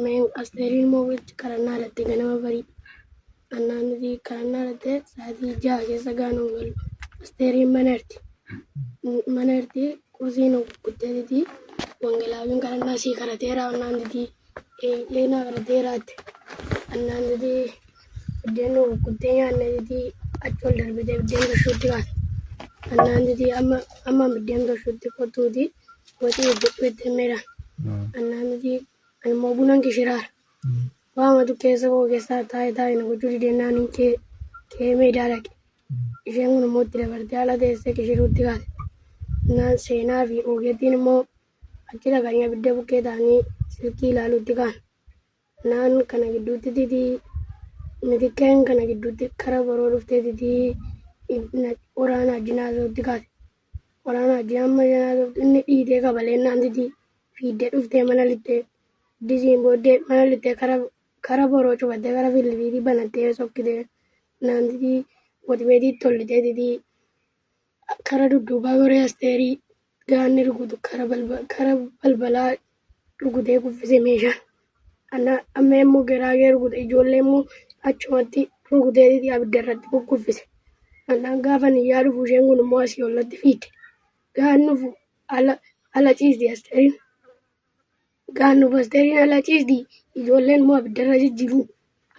Men asterin mowit karana latte ganama bari annanti karana latte sadi jage sagano gal asterin manerti cosino kuttedi wangela bin karana si karatera annanti lena karaterate annanti deno kuttenya annanti achol darbide denga shutiga annanti amma denga shutti kotudi wati dukte mera annanti mo bunan kishirar wama tu kesa ko kesa tai na gujudi denanin ke me dalak jengu mo tire bartala de se kishirutti gal na sena vi ogetin mo akira ganya bidde buke dani silki lalu tigan nan kana giduti didi mediken kana giduti karabaro rufte didi na orana jinazo tigat orana jamma jinazo inni ide ka balena didi fide rufte manalite dizimbo de manalite karabaro choba de karabil vidi banate sokide nandidi motivedi tollide didi karadu dubagore asteri ganni rugudu karabal bala rugude kufise mesha ana amemo gerage rugude ijollemu achomati rugude didi abderratti kufise ana gafani yaru fushengu mo asi ollati fite gannu ala chisdi asteri gannu asteri ala chisdi ijollen mo abderratti jiru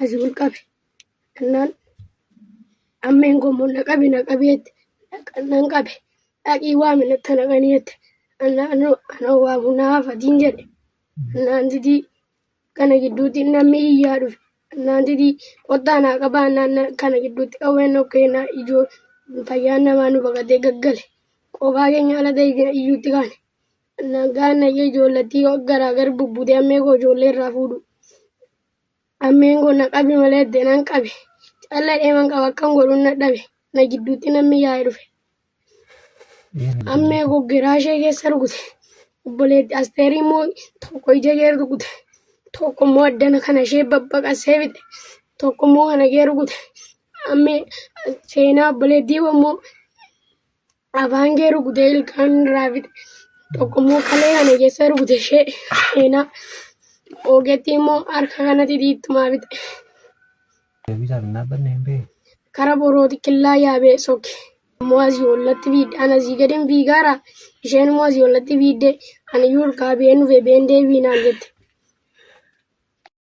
azul kabe anan amengo mo naqabiyet nan qabe aki wamina tanaganiyet ana wa munafa dinjede nandidi kana giduti nami yadu nandidi odana qabana kana giduti aweno kena ijo fayana manu bagade gaggale qobage nyala de iyuti gane nagana yejolati garagar bubbude amego jolle rafudu amengo naqabi malede nan qabe alla eman qabakan gorun nadabe na giduti nami yadu amego garashe ke sargute bolet asteri mo toko ijeger gute toko mo adana kana she babbaqa sevite toko mo kana geru gute amme sena boledi mo avangeru gute il kan ravit toko mo kale kana ge sargute she sena ogeti mo arka kana tiditma bit bisa nabanne karaboro dikilla yabe soke moazi ollati vid ana zigadem vigara ishen moazi ollati vidde ana yur ka benu ve bende vina gete